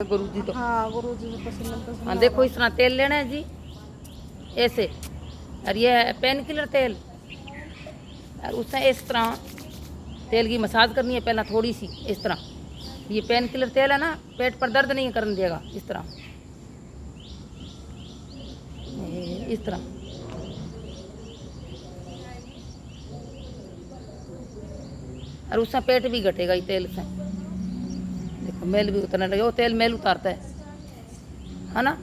गुरु जी तो हाँ गुरु जी को पसंद हाँ देखो इस तरह तेल लेना है जी ऐसे। और ये है पेन किलर तेल। और उससे इस तरह तेल की मसाज करनी है पहला थोड़ी सी इस तरह। ये पेन किलर तेल है ना, पेट पर दर्द नहीं करने देगा। इस तरह इस तरह और उससे पेट भी घटेगा ये तेल से। देखो मेल भी उतरने लगे, वो तेल मेल उतारता है ना।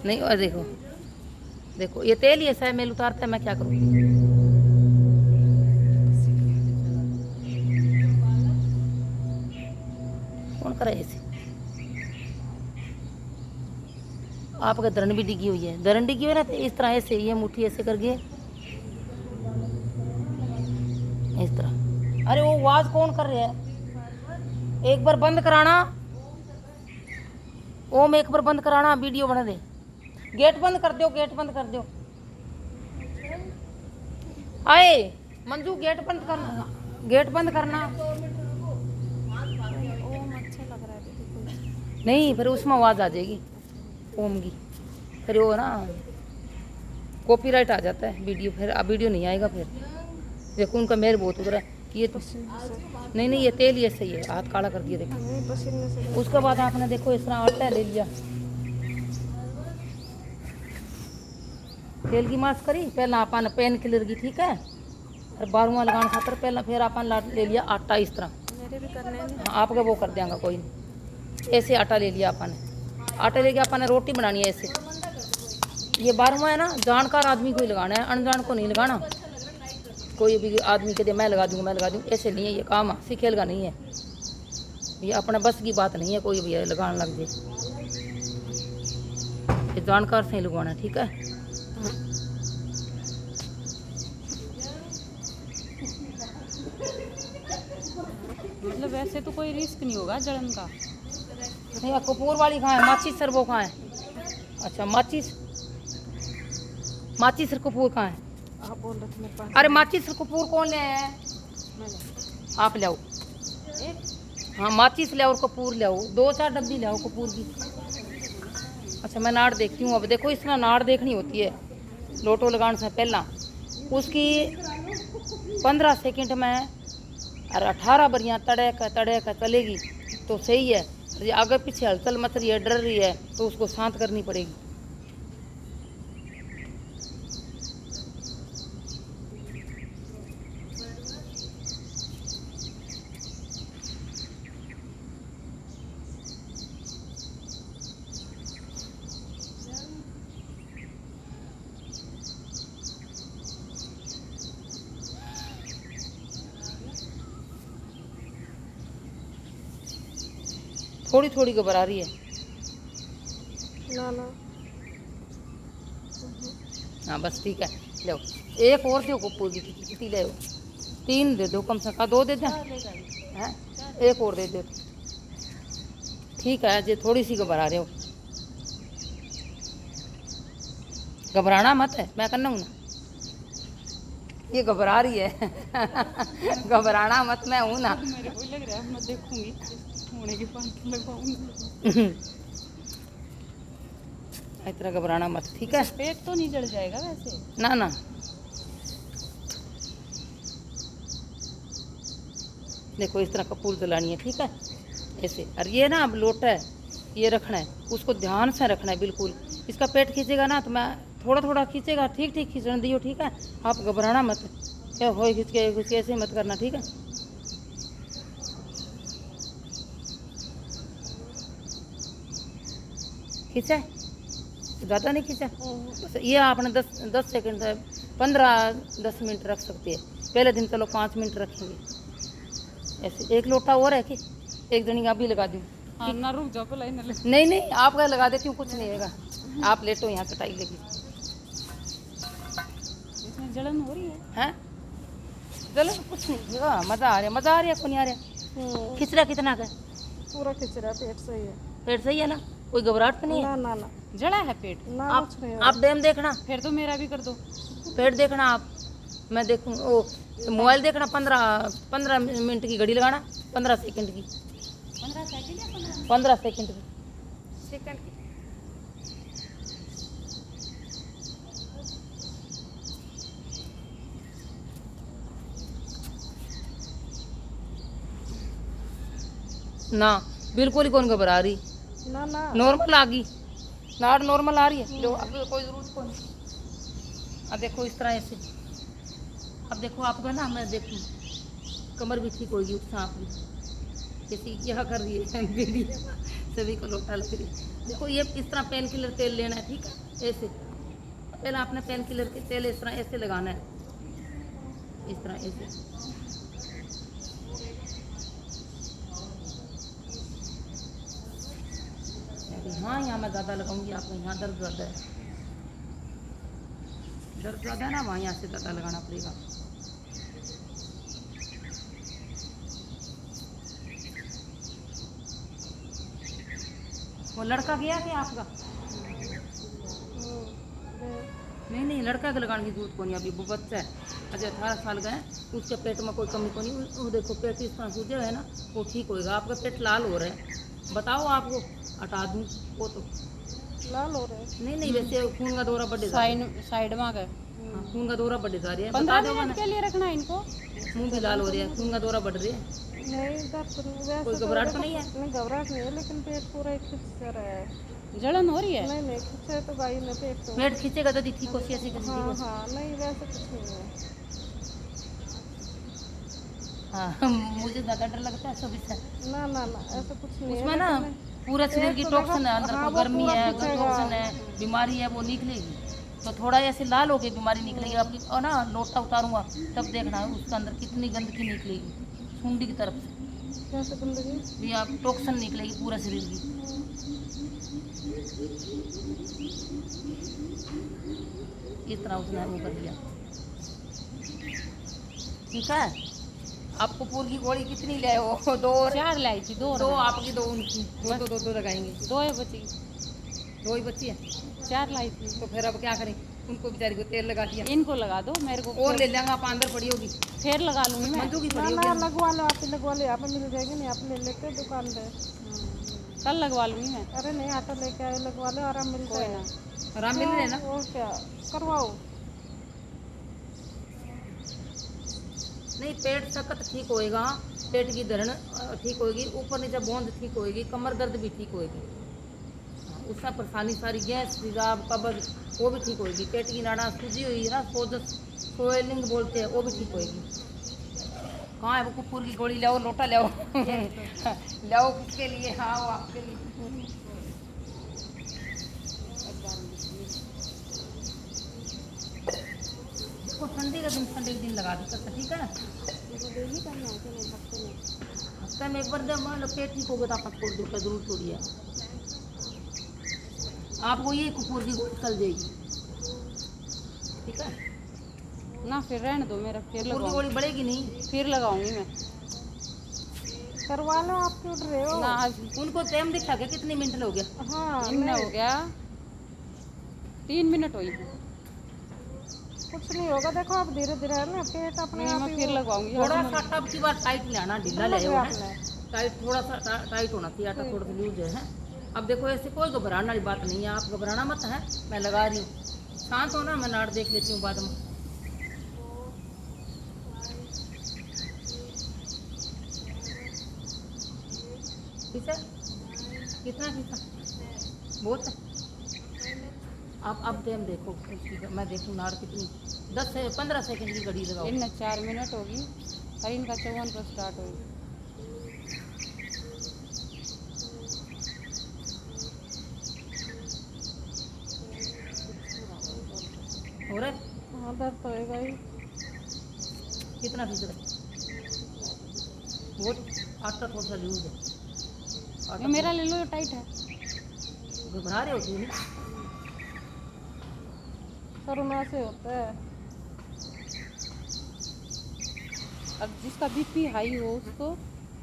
नहीं और देखो देखो ये तेल ही ऐसा है, मेल उतारता है। मैं क्या करूँ? कौन करे ऐसे? आपका धरण भी डिगी हुई है, धरण डिगी हुई ना, तो इस तरह ऐसे ये मुट्ठी ऐसे करके इस तरह। अरे वो आवाज कौन कर रहा है? एक बार बंद कराना ओम, एक बार बंद कराना, वीडियो बना दे। गेट बंद कर दो, गेट बंद कर दो। आए मंजू गेट बंद करना, गेट बंद करना। ओम अच्छा लग रहा है। नहीं फिर उसमें आवाज आ जाएगी ओम की, फिर वो ना कॉपीराइट आ जाता है वीडियो, फिर अब वीडियो नहीं आएगा। फिर देखो उनका मेल बहुत उतरा है। ये तो नहीं नहीं ये तेल ही ऐसे ही है, हाथ काला कर दिया देखो। उसके बाद आपने देखो इस तरह आटा ले लिया, तेल की मास्क करी पहला अपन पेन किलर की, ठीक है। और 12वां लगाने खातर पहला फिर अपन ले लिया आटा इस तरह। मेरे भी करने हैं। हाँ आपका वो कर देंगे कोई नहीं। ऐसे आटा ले लिया अपन ने, आटा लेके अपन ने रोटी बनानी है ऐसे। ये 12वां है ना, जानकार आदमी को ही लगाना है, अनजान को नहीं लगाना। कोई भी आदमी के दे मैं लगा दूंगा, मैं लगा दूंगा, ऐसे नहीं है ये काम, सीखेगा नहीं है ये, अपने बस की बात नहीं है कोई भी लगाने लग जाए। ये जानकार से ही लगवाना, ठीक है। मतलब वैसे तो कोई रिस्क नहीं होगा जलन का। नहीं कपूर वाली कहाँ है? माचिस सर वो कहाँ है? अच्छा माचिस, माचिस सर कपूर कहाँ है? आप बोल रहे थे मेरे पास। अरे माचिस सर कपूर कौन ले आया है? आप ले आओ एक हाँ, माचिस ले आओ और कपूर ले आओ, 2-4 डब्बी ले आओ कपूर की। अच्छा मैं नाड़ देखती हूँ। अब देखो इस तरह नाड़ देखनी होती है लोटो लगाने से पहला। उसकी 15 सेकंड में और 18 बरियाँ तड़े का चलेगी तो सही है। ये आगे पीछे हलचल मच रही है, डर रही है, तो उसको शांत करनी पड़ेगी। थोड़ी थोड़ी घबरा रही है ना ना। हाँ बस ठीक है, ले एक और दो कपूर की, कितनी ले 3 दे दो कम से कम, 2 दे दें हैं, एक और दे दो ठीक है। जो थोड़ी सी घबरा रहे हो, घबराना मत है, मैं करना हूँ ना। ये घबरा रही है घबराना मत, मैं हूँ ना। मेरे को लग रहा है मैं देखूंगी होने के बाद लगाऊंगी। इतना घबराना मत, ठीक है। पेट तो नहीं जल जाएगा वैसे? ना ना देखो इस तरह कपूर जलानी है, ठीक है ऐसे। और ये ना अब लोटा है ये रखना है, उसको ध्यान से रखना है बिल्कुल। इसका पेट खींचेगा ना तो मैं थोड़ा थोड़ा खींचेगा, ठीक ठीक खींचने दियो, ठीक है। आप घबराना मत, क्या हो खींच के ऐसे मत करना, ठीक है। खींचा है? ज़्यादा नहीं खींचा बस। ये आपने 10 सेकंड 15-10 मिनट रख सकते हैं। पहले दिन चलो 5 मिनट रखेंगे ऐसे। एक लोटा और है कि एक जनी आप भी लगा दूँ? हाँ ना रुक जाओ पहले नहीं नहीं आपका लगा देती हूँ, कुछ नहीं होगा। आप लेटो यहाँ, कटाई लगी। इसमें जलन हो रही है हैं? चलो कुछ नहीं होगा, मज़ा आ रहा, मज़ा आ रहा है, को नहीं आ रहा? खिंच रहा कितना का? पूरा खिंच रहा है, पेट सही है। पेट सही है ना, कोई घबराहट तो नहीं है? ना ना ना जड़ा है पेट? ना आप कुछ नहीं आप डेम देखना, फिर तो मेरा भी कर दो। पेट देखना आप। मैं देखूँ वो मोबाइल देखना 15 मिनट की घड़ी लगाना 15 सेकंड की 15 सेकंड या 15 सेकंड की सेकंड की। ना बिल्कुल ही कौन घबरा रही ना ना नॉर्मल आ गई नाड़ नॉर्मल आ रही है जो अब कोई जरूरत कौन। अब देखो इस तरह ऐसे अब देखो आपका ना मैं देखूँ कमर भी ठीक होगी सांप भी जैसे क्या कर रही है दीदी सभी को लोटा लग रही है। देखो ये इस तरह पेन किलर तेल लेना है ठीक है ऐसे पहले आपने पेन किलर के तेल इस तरह ऐसे लगाना है इस तरह ऐसे अभी हाँ यहाँ मैं ज़्यादा लगाऊंगी आपको यहाँ दर्द ज़्यादा है ना वहाँ यहाँ से ज़्यादा लगाना पड़ेगा। वो लड़का गया क्या आपका नहीं लड़का के लगाने की जरूरत को नहीं अभी वो बच्चा है अजय 18 साल का है उसके पेट में कोई कमी को नहीं वो देखो पेट इस तरह सूझे है ना वो ठीक होएगा। आपका पेट लाल हो रहा है बताओ आपको हटा दूँ वो तो लाल हो रहा है। नहीं वैसे खून का दौरा बढ़े साइड में गए। खून का दौरा बढ़े जा रही है 15 मिनट के लिए रखना है इनको। मुंह भी लाल हो रहा है खून का दौरा बढ़ रही है नहीं दर्द वैसे कोई घबराहट तो नहीं है नहीं घबराहट नहीं है लेकिन पेट पूरा एक खिंच रहा है। जलन हो रही है नहीं खिंचे तो गाय ने पेट तो पेट खींचेगा तो ठीक हो ऐसी हाँ हाँ नहीं वैसे कुछ नहीं है। हाँ मुझे ज़्यादा डर लगता है सब इससे ना ना ना ऐसा कुछ नहीं उसमें है ना पूरा शरीर की टॉक्सिन है अंदर हाँ, को वो गर्मी पूरा है खींचेगा। टॉक्सिन है बीमारी है वो निकलेगी तो थोड़ा ऐसे लाल होके बीमारी निकलेगी आपकी और ना लोटा उतारूंगा तब देखना उसके अंदर कितनी गंदगी निकलेगी सूंडी की तरफ से कैसे गंदगी भी आप टॉक्सिन निकलेगी पूरा शरीर की इस तरह उसने वो कर दिया ठीक है। आपको पूर की गोली कितनी ले हो 2 4 लाई थी 2 आपकी 2 उनकी दो लगाएंगे 2 है बची 2 ही बच्ची है 4 लाई थी। तो फिर अब क्या करें उनको बेचारी को तेल लगा दिया इनको लगा दो मेरे को और ले लेंगे आप अंदर पड़ी होगी फिर लगा लूंगी मैं। मंजू की ना पड़ी ना होगी लगवा लो आप लगवा लो यहाँ पे मिल जाएगी नहीं आप ले लेते हो दुकान पे कल लगवा लूंगी मैं। अरे नहीं आटा लेके आए लगवा लो आराम मिलता है ना आराम मिल रहे ना और क्या करवाओ। नहीं पेट सख्त ठीक होएगा पेट की धरण ठीक होएगी ऊपर नीचे बूंद ठीक होएगी कमर दर्द भी ठीक होएगी उसमें परेशानी सारी गैस तेजाब कब्ज वो भी ठीक होएगी पेट की नाड़ा सूजी हुई है ना सोयलिंग बोलते हैं वो भी ठीक होएगी। कहाँ है वो कुकुर की गोली लाओ लोटा लाओ लाओ किसके लिए हाँ वो आपके लिए इसको ठंडी का दिन ठंडे के दिन लगा देता ठीक है हफ्ते में एक बार जब मान लो पेट ठीक होगा तो आप छोड़ दो जरूर छोड़िए आपको ये कुकुर की गोली चल जाएगी ठीक है ना फिर रहने दो मेरा फिर कुकुर की गोली बढ़ेगी नहीं फिर लगाऊंगी मैं। करवा लो आप क्यों उठ रहे हो ना उनको टाइम दिखा के कितने मिनट हो गया हाँ हो गया 3 मिनट हुई कुछ नहीं होगा देखो आप धीरे धीरे है ना पेट अपने आप ही फिर लगवाऊंगी थोड़ा सा टब की बार टाइट लेना ढीला ले टाइट थोड़ा सा टाइट होना चाहिए आटा थोड़ा सा लूज है। अब देखो ऐसे कोई घबराने वाली बात नहीं है आप घबराना मत है मैं लगा रही हूँ शांत हो ना मैं नाड़ देख लेती हूँ बाद में ठीक है कितना खींचा बहुत है आप अब टाइम देखो मैं देखूँ नाड़ कितनी 10 से 15 सेकंड की घड़ी लगाओ इन 4 मिनट होगी और इनका 54 पर स्टार्ट होगी हो रहा है हाँ दर्द होएगा ही कितना फीसद बहुत आटा थोड़ा सा लूज है मेरा ले लो टाइट है घबरा रहे हो तुम करुणा से होता है अब जिसका बीपी हाई हो उसको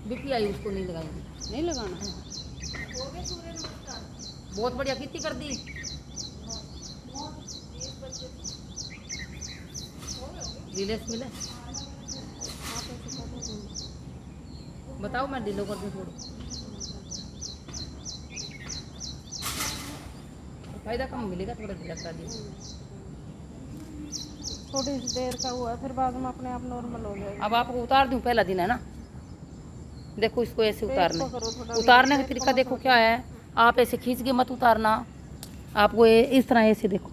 बीपी आई उसको नहीं लगाएंगे नहीं लगाना बहुत बढ़िया कितनी कर दी रिलेस मिले बताओ, मैं ढीलो कर दूँ थोड़ी, फायदा कम मिलेगा, थोड़ा ढीला करा दिए। थोड़ी सी देर का हुआ फिर बाद में अपने आप नॉर्मल हो जाएगा। अब आपको उतार दूं, पहला दिन है ना। देखो इसको ऐसे उतारना है। पकड़ो थोड़ा, उतारने का तरीका देखो क्या है, आप ऐसे खींच के मत उतारना, आपको इस तरह ऐसे देखो,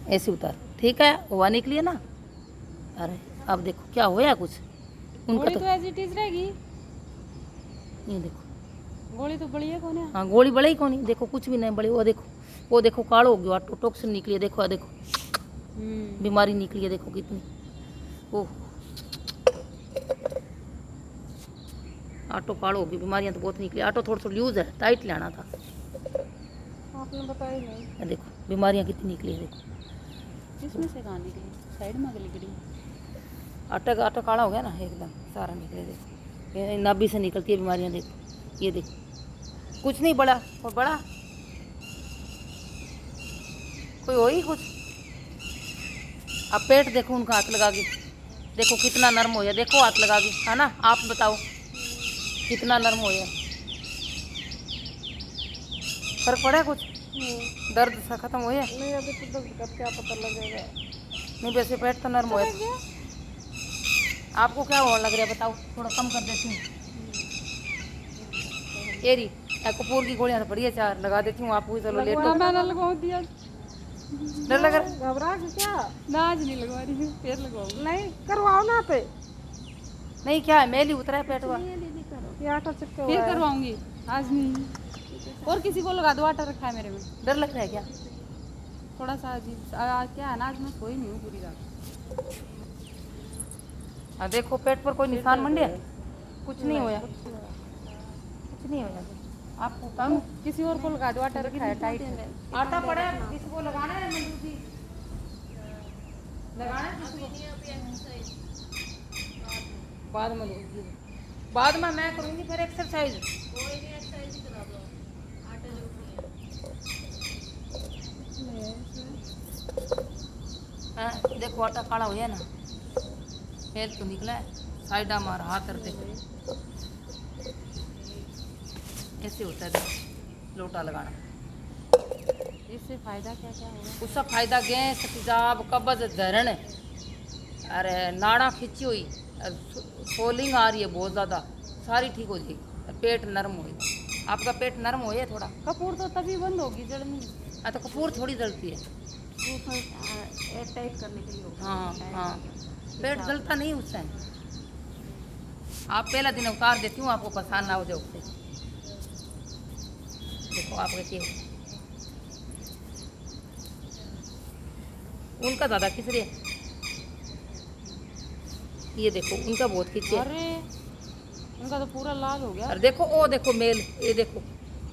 ऐसे उतार, ठीक है, हुआ निकली है ना। अरे अब देखो क्या होया कुछ उनका गोली तो, तो एज इट इज रहेगी। ये देखो, गोली तो बड़ी है कौन है। हाँ गोली बड़ी कौन नहीं, देखो कुछ भी नहीं बड़ी, वो देखो कालो हो गया, टॉक्सिन निकली है, देखो देखो बीमारी निकली है, देखो कितनी। ओह आटो कालो होगी, बीमारियां तो बहुत निकली। आटो थोड़ा लूज है, टाइट लेना था, आपने बताया नहीं। ये देखो बीमारियां कितनी निकली है, देखो इसमें से कहाँ निकली, साइड में निकली। आटा काला हो गया ना एकदम, सारा निकले, देखो ये नाभि से निकलती है बीमारियां, देखो ये देखो, कुछ नहीं बड़ा और बड़ा कोई हो ही कुछ। अब पेट देखो उनका, हाथ लगा के देखो कितना नरम हो गया, देखो हाथ लगा के, है ना, आप बताओ कितना नरम हो गया, फर्क पड़ा है कुछ, दर्द सा खत्म हो गया? नहीं अभी तो दर्द का क्या पता लगेगा। नहीं वैसे पेट तो नरम हो गया। आपको क्या हो लग रहा है बताओ, थोड़ा कम कर देती हूँ। ये रही कपूर की गोलियां तो बढ़िया, 4 लगा देती हूँ आपको, चलो लेट हो। मैंने लगवा दिया। डर लग रहा, घबरा के क्या ना, आज नहीं लगवा रही हूँ, फिर लगाओ। नहीं करवाओ ना पे, नहीं क्या है, मैल ही उतरा है पेट हुआ, ये आटा चिपका हुआ है। फिर करवाऊंगी, आज नहीं। और किसी को लगा दो, आटा रखा है मेरे में। डर लग रहा है क्या? थोड़ा सा अजीब क्या है ना, आज मैं सोई नहीं हूँ पूरी रात। हाँ देखो पेट पर कोई निशान मंडे, कुछ नहीं होया, कुछ नहीं होया। आपको कम किसी और को लगा दो, आटा रखा है टाइट, आटा पड़ा है, किसी को लगाना है, मंजू जी लगाना है किसी को? बाद में लूँगी, बाद में मैं करूँगी फिर एक्सरसाइज। कोई नहीं एक्सरसाइज करा दो, आटा जरूरी है। हाँ देखो आटा काला हो गया ना, फेल तो निकला है, साइड मार हाथ रख दे, ऐसे होता है लोटा लगाना। इससे फायदा क्या क्या होगा? उसका फायदा गैस, तेजाब, कब्ज, धरण, अरे नाड़ा खिंची हुई, सोलिंग आ रही है बहुत ज़्यादा, सारी ठीक हो जाएगी, पेट नरम होएगा। आपका पेट नरम हो थोड़ा। कपूर तो तभी बंद होगी जलनी। हाँ तो कपूर थोड़ी जलती है, टाइट करने के लिए। हाँ हाँ पेट जलता नहीं उससे। आप पहला दिन उतार देती हूँ, आपको परेशान ना हो जाए उससे। देखो आप क्या उनका ज़्यादा खिंच रही है, ये देखो उनका बहुत खींचे। अरे उनका तो पूरा लाल हो गया। अरे देखो ओ देखो मेल, ये देखो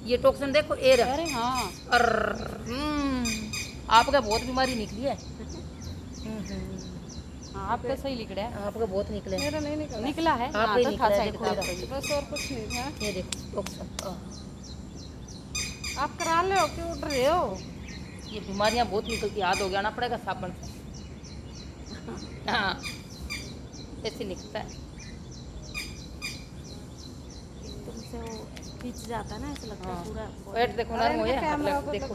ये टॉक्सिन देखो एयर। अरे हाँ आपका बहुत बीमारी निकली है। हाँ आपका सही निकला है, आपका बहुत निकले। मेरा नहीं निकला। निकला है आपका हाँ, ही तो निकला है, देखो बस और कुछ नहीं था। ये देखो टॉक्सिन। आप करा ले हो, क्यों उठ रहे हो? ये बीमारियां बहुत निकलती, याद हो गया ना पड़ेगा साबुन से। हाँ ऐसे निकलता है, तुमसे वो खींच जाता है ना, ऐसा लगता है पूरा। पेट देखो नरम हो गया, देखो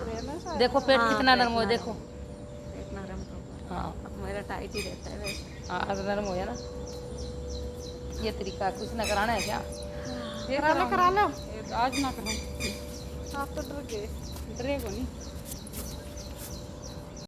देखो पेट कितना नरम हो, देखो पेट नरम तो हाँ मेरा टाइट ही रहता है वैसे। हाँ आज नरम हो गया ना। ये तरीका कुछ ना कराना है क्या? करा लो आज ना करो। आप तो डर गए, डरे को नहीं।